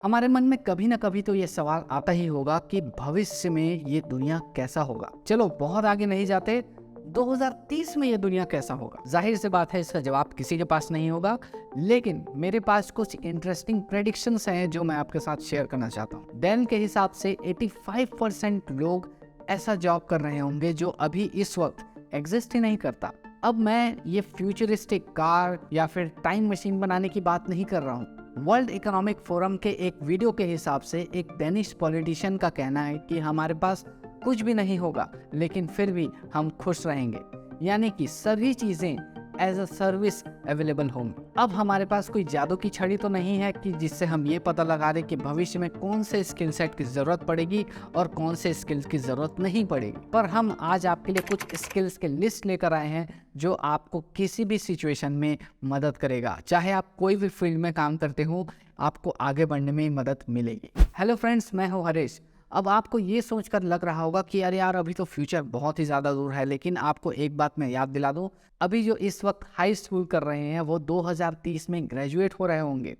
हमारे मन में कभी ना कभी तो ये सवाल आता ही होगा कि भविष्य में ये दुनिया कैसा होगा। चलो बहुत आगे नहीं जाते, 2030 में ये दुनिया कैसा होगा। जाहिर सी बात है, इसका जवाब किसी के पास नहीं होगा, लेकिन मेरे पास कुछ इंटरेस्टिंग प्रेडिक्शंस हैं जो मैं आपके साथ शेयर करना चाहता हूँ। डेल के हिसाब से 85% लोग ऐसा जॉब कर रहे होंगे जो अभी इस वक्त एग्जिस्ट ही नहीं करता। अब मैं ये फ्यूचरिस्टिक कार या फिर टाइम मशीन बनाने की बात नहीं कर रहा हूँ। वर्ल्ड इकोनॉमिक फोरम के एक वीडियो के हिसाब से एक डेनिश पॉलिटिशियन का कहना है कि हमारे पास कुछ भी नहीं होगा लेकिन फिर भी हम खुश रहेंगे, यानी कि सभी चीजें एज अ सर्विस अवेलेबल होंगी। अब हमारे पास कोई जादू की छड़ी तो नहीं है कि जिससे हम ये पता लगा दें कि भविष्य में कौन से स्किल सेट की जरूरत पड़ेगी और कौन से स्किल्स की जरूरत नहीं पड़ेगी, पर हम आज आपके लिए कुछ स्किल्स के लिस्ट लेकर आए हैं जो आपको किसी भी सिचुएशन में मदद करेगा। चाहे आप कोई भी फील्ड में काम करते हो, आपको आगे बढ़ने में मदद मिलेगी। हेलो फ्रेंड्स, मैं हूँ हरीश। अब आपको ये सोचकर लग रहा होगा कि अरे यार, अभी तो फ्यूचर बहुत ही ज़्यादा दूर है, लेकिन आपको एक बात मैं याद दिला दूं, अभी जो इस वक्त हाई स्कूल कर रहे हैं वो 2030 में ग्रेजुएट हो रहे होंगे।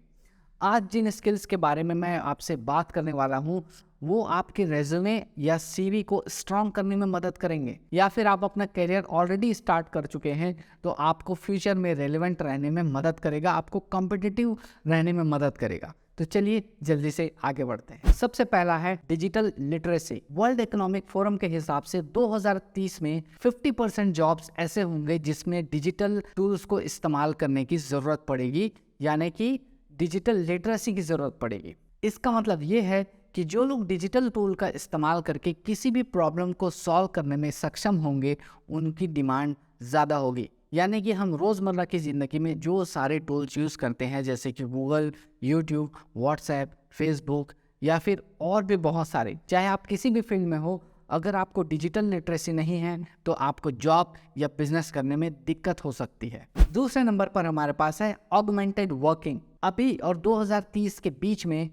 आज जिन स्किल्स के बारे में मैं आपसे बात करने वाला हूँ वो आपके रेज्यूमे या सीवी को स्ट्रॉन्ग करने में मदद करेंगे, या फिर आप अपना करियर ऑलरेडी स्टार्ट कर चुके हैं तो आपको फ्यूचर में रेलेवेंट रहने में मदद करेगा, आपको कॉम्पिटिटिव रहने में मदद करेगा। तो चलिए जल्दी से आगे बढ़ते हैं। सबसे पहला है digital literacy. World economic forum के हिसाब से 2030 में 50% जॉब्स ऐसे होंगे जिसमें डिजिटल टूल्स को इस्तेमाल करने की जरूरत पड़ेगी, यानी कि डिजिटल लिटरेसी की जरूरत पड़ेगी। इसका मतलब ये है कि जो लोग डिजिटल टूल का इस्तेमाल करके किसी भी प्रॉब्लम को सॉल्व करने में सक्षम होंगे उनकी डिमांड ज़्यादा होगी। यानी कि हम रोज़मर्रा की ज़िंदगी में जो सारे टूल्स यूज़ करते हैं जैसे कि गूगल, यूट्यूब, व्हाट्सएप, फेसबुक या फिर और भी बहुत सारे, चाहे आप किसी भी फील्ड में हो, अगर आपको डिजिटल लिटरेसी नहीं है तो आपको जॉब या बिजनेस करने में दिक्कत हो सकती है। दूसरे नंबर पर हमारे पास है ऑगमेंटेड वर्किंग। अभी और 2030 के बीच में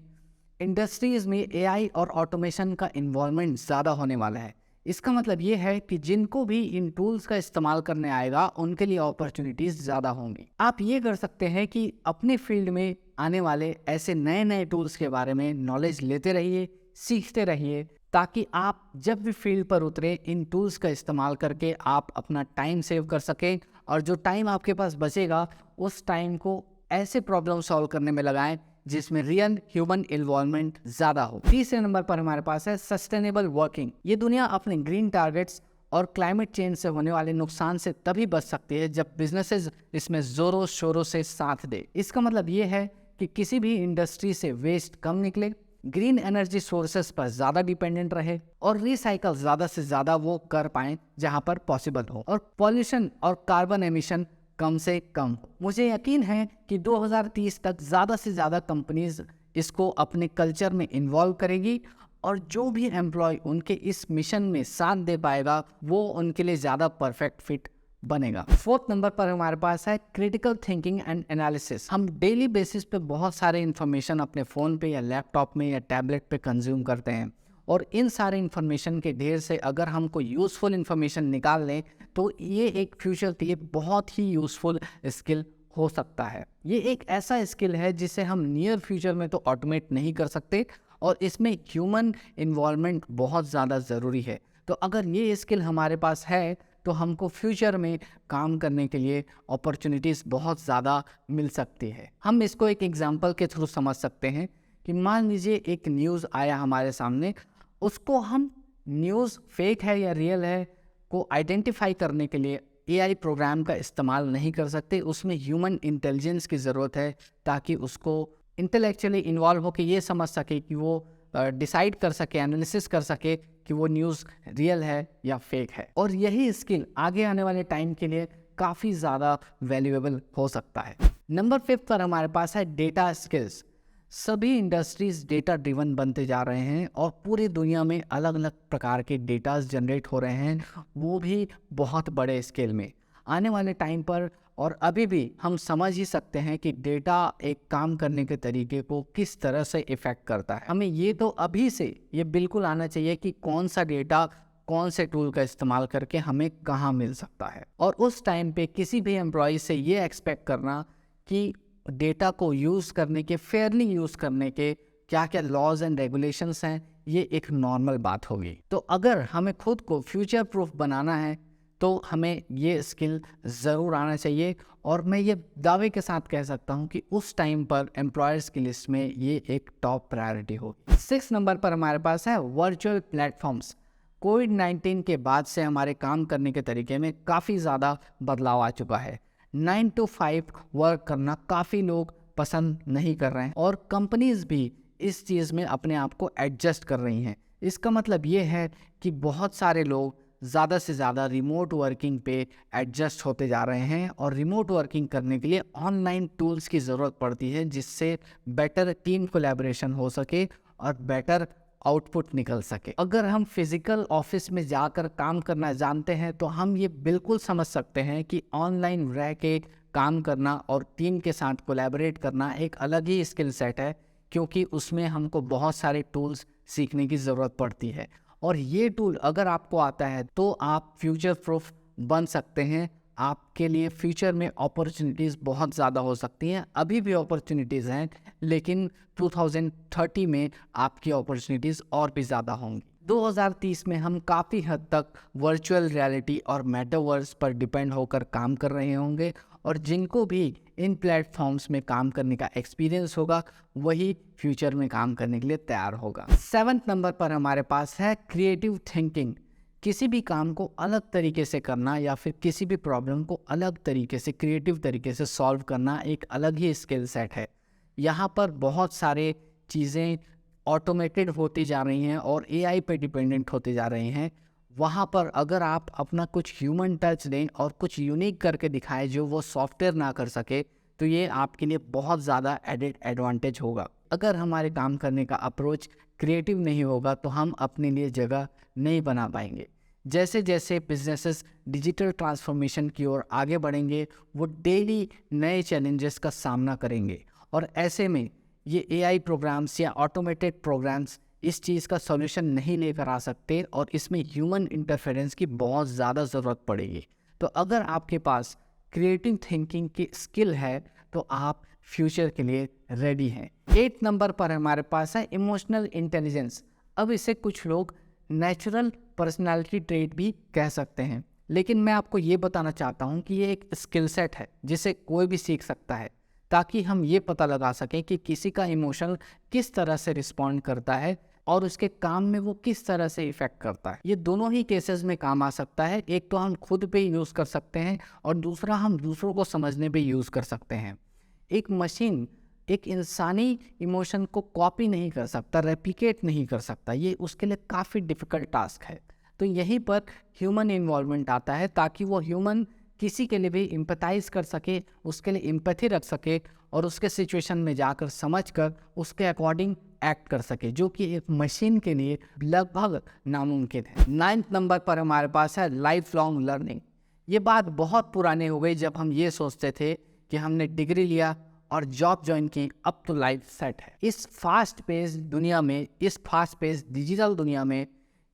इंडस्ट्रीज में एआई और ऑटोमेशन का इन्वॉल्वमेंट ज़्यादा होने वाला है। इसका मतलब ये है कि जिनको भी इन टूल्स का इस्तेमाल करने आएगा उनके लिए अपॉर्चुनिटीज़ ज़्यादा होंगी। आप ये कर सकते हैं कि अपने फील्ड में आने वाले ऐसे नए नए टूल्स के बारे में नॉलेज लेते रहिए, सीखते रहिए, ताकि आप जब भी फील्ड पर उतरे इन टूल्स का इस्तेमाल करके आप अपना टाइम सेव कर सकें, और जो टाइम आपके पास बचेगा उस टाइम को ऐसे प्रॉब्लम सॉल्व करने में लगाएं जिसमें रियल ह्यूमन इन्वॉल्वमेंट ज्यादा हो। तीसरे नंबर पर हमारे पास है सस्टेनेबल वर्किंग। ये दुनिया अपने ग्रीन टारगेट्स और क्लाइमेट चेंज से होने वाले नुकसान से तभी बच सकती है जब बिजनेसेस इसमें जोरों शोरों से साथ दे। इसका मतलब ये है कि किसी भी इंडस्ट्री से वेस्ट कम निकले, ग्रीन एनर्जी सोर्सेस पर ज़्यादा डिपेंडेंट रहे और रिसाइकल ज़्यादा से ज़्यादा वो कर पाएं जहां पर पॉसिबल हो, और पॉल्यूशन और कार्बन एमिशन कम से कम। मुझे यकीन है कि 2030 तक ज़्यादा से ज़्यादा कंपनीज इसको अपने कल्चर में इन्वॉल्व करेगी, और जो भी एम्प्लॉय उनके इस मिशन में साथ दे पाएगा वो उनके लिए ज़्यादा परफेक्ट फिट बनेगा। फोर्थ नंबर पर हमारे पास है क्रिटिकल थिंकिंग एंड एनालिसिस। हम डेली बेसिस पे बहुत सारे इन्फॉर्मेशन अपने फ़ोन पे या लैपटॉप में या टैबलेट पे कंज्यूम करते हैं, और इन सारे इन्फॉर्मेशन के ढेर से अगर हम कोई यूज़फुल इन्फॉर्मेशन निकाल लें तो ये एक फ्यूचर के लिए बहुत ही यूज़फुल स्किल हो सकता है। ये एक ऐसा स्किल है जिसे हम नियर फ्यूचर में तो ऑटोमेट नहीं कर सकते, और इसमें ह्यूमन इन्वॉल्वमेंट बहुत ज़्यादा ज़रूरी है। तो अगर ये स्किल हमारे पास है तो हमको फ्यूचर में काम करने के लिए अपॉर्चुनिटीज़ बहुत ज़्यादा मिल सकती है। हम इसको एक एग्जांपल के थ्रू समझ सकते हैं कि मान लीजिए एक न्यूज़ आया हमारे सामने, उसको हम न्यूज़ फेक है या रियल है को आइडेंटिफाई करने के लिए एआई प्रोग्राम का इस्तेमाल नहीं कर सकते। उसमें ह्यूमन इंटेलिजेंस की ज़रूरत है ताकि उसको इंटेलेक्चुअली इन्वॉल्व होकर ये समझ सके कि वो डिसाइड कर सके, एनालिसिस कर सके कि वो न्यूज़ रियल है या फेक है। और यही स्किल आगे आने वाले टाइम के लिए काफ़ी ज़्यादा वैल्यूएबल हो सकता है। नंबर 5 पर हमारे पास है डेटा स्किल्स। सभी इंडस्ट्रीज डेटा ड्रिवन बनते जा रहे हैं और पूरी दुनिया में अलग अलग प्रकार के डेटास जनरेट हो रहे हैं, वो भी बहुत बड़े स्केल में। आने वाले टाइम पर और अभी भी हम समझ ही सकते हैं कि डेटा एक काम करने के तरीके को किस तरह से इफ़ेक्ट करता है। हमें ये तो अभी से ये बिल्कुल आना चाहिए कि कौन सा डेटा कौन से टूल का इस्तेमाल करके हमें कहाँ मिल सकता है, और उस टाइम पे किसी भी एम्प्लॉय से ये एक्सपेक्ट करना कि डेटा को यूज़ करने के, फेयरली यूज़ करने के क्या क्या लॉज एंड रेगुलेशंस हैं, ये एक नॉर्मल बात होगी। तो अगर हमें खुद को फ्यूचर प्रूफ बनाना है तो हमें ये स्किल ज़रूर आना चाहिए, और मैं ये दावे के साथ कह सकता हूँ कि उस टाइम पर एम्प्लॉयर्स की लिस्ट में ये एक टॉप प्रायोरिटी होगी। 6 नंबर पर हमारे पास है वर्चुअल प्लेटफॉर्म्स। कोविड-19 के बाद से हमारे काम करने के तरीके में काफ़ी ज़्यादा बदलाव आ चुका है। 9 to 5 वर्क करना काफ़ी लोग पसंद नहीं कर रहे हैं, और कंपनीज भी इस चीज़ में अपने आप को एडजस्ट कर रही हैं। इसका मतलब ये है कि बहुत सारे लोग ज़्यादा से ज़्यादा रिमोट वर्किंग पे एडजस्ट होते जा रहे हैं, और रिमोट वर्किंग करने के लिए ऑनलाइन टूल्स की ज़रूरत पड़ती है जिससे बेटर टीम कोलैबोरेशन हो सके और बेटर आउटपुट निकल सके। अगर हम फिजिकल ऑफिस में जाकर काम करना जानते हैं तो हम ये बिल्कुल समझ सकते हैं कि ऑनलाइन रह के काम करना और टीम के साथ कोलैबोरेट करना एक अलग ही स्किल सेट है, क्योंकि उसमें हमको बहुत सारे टूल्स सीखने की ज़रूरत पड़ती है। और ये टूल अगर आपको आता है तो आप फ्यूचर प्रूफ बन सकते हैं। आपके लिए फ्यूचर में अपॉर्चुनिटीज़ बहुत ज़्यादा हो सकती हैं। अभी भी अपॉर्चुनिटीज़ हैं, लेकिन 2030 में आपकी अपॉर्चुनिटीज़ और भी ज़्यादा होंगी। 2030 में हम काफ़ी हद तक वर्चुअल रियलिटी और मेटावर्स पर डिपेंड होकर काम कर रहे होंगे, और जिनको भी इन प्लेटफॉर्म्स में काम करने का एक्सपीरियंस होगा वही फ्यूचर में काम करने के लिए तैयार होगा। 7 नंबर पर हमारे पास है क्रिएटिव थिंकिंग। किसी भी काम को अलग तरीके से करना या फिर किसी भी प्रॉब्लम को अलग तरीके से क्रिएटिव तरीके से सॉल्व करना एक अलग ही स्किल सेट है। यहाँ पर बहुत सारे चीज़ें ऑटोमेटेड होती जा रही हैं और एआई पे डिपेंडेंट होते जा रहे हैं। वहाँ पर अगर आप अपना कुछ ह्यूमन टच दें और कुछ यूनिक करके दिखाएं जो वो सॉफ्टवेयर ना कर सके, तो ये आपके लिए बहुत ज़्यादा एडेड एडवांटेज होगा। अगर हमारे काम करने का अप्रोच क्रिएटिव नहीं होगा तो हम अपने लिए जगह नहीं बना पाएंगे। जैसे जैसे बिजनेसेस डिजिटल ट्रांसफॉर्मेशन की ओर आगे बढ़ेंगे, वो डेली नए चैलेंजेस का सामना करेंगे, और ऐसे में ये एआई प्रोग्राम्स या ऑटोमेटेड प्रोग्राम्स इस चीज़ का सॉल्यूशन नहीं लेकर आ सकते, और इसमें ह्यूमन इंटरफेरेंस की बहुत ज़्यादा ज़रूरत पड़ेगी। तो अगर आपके पास क्रिएटिव थिंकिंग की स्किल है तो आप फ्यूचर के लिए रेडी हैं। 8 नंबर पर हमारे पास है इमोशनल इंटेलिजेंस। अब इसे कुछ लोग नेचुरल पर्सनालिटी ट्रेट भी कह सकते हैं, लेकिन मैं आपको ये बताना चाहता हूँ कि ये एक स्किल सेट है जिसे कोई भी सीख सकता है, ताकि हम ये पता लगा सकें कि किसी का इमोशन किस तरह से रिस्पॉन्ड करता है और उसके काम में वो किस तरह से इफ़ेक्ट करता है। ये दोनों ही केसेस में काम आ सकता है। एक तो हम खुद पे यूज़ कर सकते हैं और दूसरा हम दूसरों को समझने पे यूज़ कर सकते हैं। एक मशीन एक इंसानी इमोशन को कॉपी नहीं कर सकता, रेप्लिकेट नहीं कर सकता, ये उसके लिए काफ़ी डिफ़िकल्ट टास्क है। तो यहीं पर ह्यूमन इन्वॉल्वमेंट आता है, ताकि वो ह्यूमन किसी के लिए भी एम्पैथाइज कर सके, उसके लिए एम्पैथी रख सके और उसके सिचुएशन में जाकर समझकर उसके अकॉर्डिंग एक्ट कर सके, जो कि एक मशीन के लिए लगभग नामुमकिन है। 9th नंबर पर हमारे पास है लाइफ लॉन्ग लर्निंग। ये बात बहुत पुरानी हो गई जब हम ये सोचते थे कि हमने डिग्री लिया और जॉब ज्वाइन की, अब तो लाइफ सेट है। इस फास्ट पेस दुनिया में, इस फास्ट पेस डिजिटल दुनिया में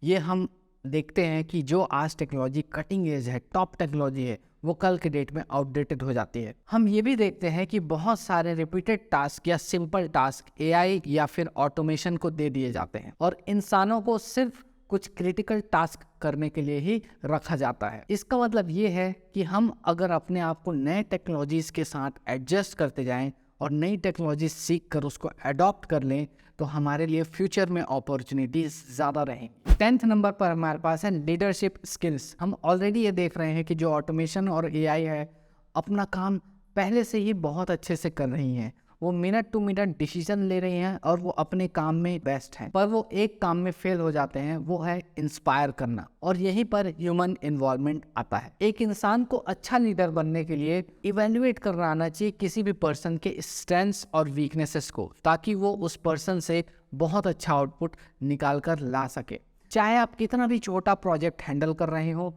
ये हम देखते हैं कि जो आज टेक्नोलॉजी कटिंग एज है, टॉप टेक्नोलॉजी है, वो कल के डेट में आउटडेटेड हो जाती है। हम ये भी देखते हैं कि बहुत सारे रिपीटेड टास्क या सिंपल टास्क एआई या फिर ऑटोमेशन को दे दिए जाते हैं और इंसानों को सिर्फ कुछ क्रिटिकल टास्क करने के लिए ही रखा जाता है। इसका मतलब ये है कि हम अगर अपने आप को नए टेक्नोलॉजीज के साथ एडजस्ट करते जाएं और नई टेक्नोलॉजी सीख कर उसको अडॉप्ट कर लें, तो हमारे लिए फ्यूचर में अपॉर्चुनिटीज ज़्यादा रहेंगी। 10th नंबर पर हमारे पास है लीडरशिप स्किल्स। हम ऑलरेडी ये देख रहे हैं कि जो ऑटोमेशन और एआई है अपना काम पहले से ही बहुत अच्छे से कर रही हैं। वो मिनट टू मिनट डिसीजन ले रही हैं और वो अपने काम में बेस्ट हैं, पर वो एक काम में फेल हो जाते हैं, वो है इंस्पायर करना, और यहीं पर ह्यूमन इन्वॉल्वमेंट आता है। एक इंसान को अच्छा लीडर बनने के लिए इवेल्युएट करना आना चाहिए किसी भी पर्सन के स्ट्रेंथ्स और वीकनेसेस को, ताकि वो उस पर्सन से बहुत अच्छा आउटपुट निकाल कर ला सके। चाहे आप कितना भी छोटा प्रोजेक्ट हैंडल कर रहे हो,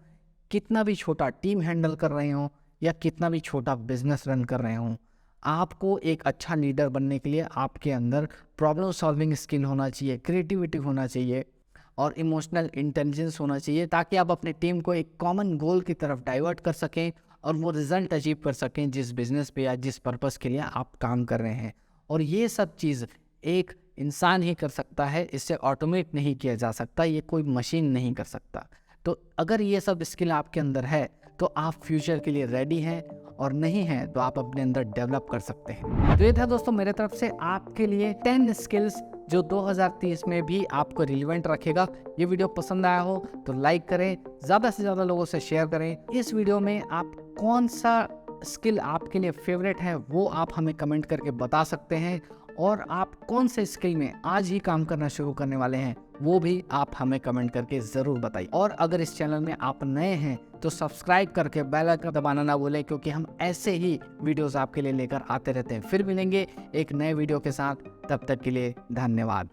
कितना भी छोटा टीम हैंडल कर रहे हो, या कितना भी छोटा बिजनेस रन कर रहे हो, आपको एक अच्छा लीडर बनने के लिए आपके अंदर प्रॉब्लम सॉल्विंग स्किल होना चाहिए, क्रिएटिविटी होना चाहिए और इमोशनल इंटेलिजेंस होना चाहिए, ताकि आप अपने टीम को एक कॉमन गोल की तरफ डाइवर्ट कर सकें और वो रिजल्ट अचीव कर सकें जिस बिजनेस पे या जिस पर्पस के लिए आप काम कर रहे हैं। और ये सब चीज़ एक इंसान ही कर सकता है, इसे ऑटोमेट नहीं किया जा सकता, ये कोई मशीन नहीं कर सकता। तो अगर ये सब स्किल आपके अंदर है तो आप फ्यूचर के लिए रेडी हैं, और नहीं हैं तो आप अपने अंदर डेवलप कर सकते हैं। तो ये था दोस्तों मेरे तरफ से आपके लिए 10 स्किल्स जो 2030 में भी आपको रिलेवेंट रखेगा। ये वीडियो पसंद आया हो तो लाइक करें, ज़्यादा से ज़्यादा लोगों से शेयर करें। इस वीडियो में आप कौन सा स्किल आपके लिए फेवरेट है वो आप हमें कमेंट करके बता सकते हैं, और आप कौन से स्किल में आज ही काम करना शुरू करने वाले हैं वो भी आप हमें कमेंट करके ज़रूर बताइए। और अगर इस चैनल में आप नए हैं तो सब्सक्राइब करके बेल आइकन दबाना ना भूलें, क्योंकि हम ऐसे ही वीडियोस आपके लिए लेकर आते रहते हैं। फिर मिलेंगे एक नए वीडियो के साथ, तब तक के लिए धन्यवाद।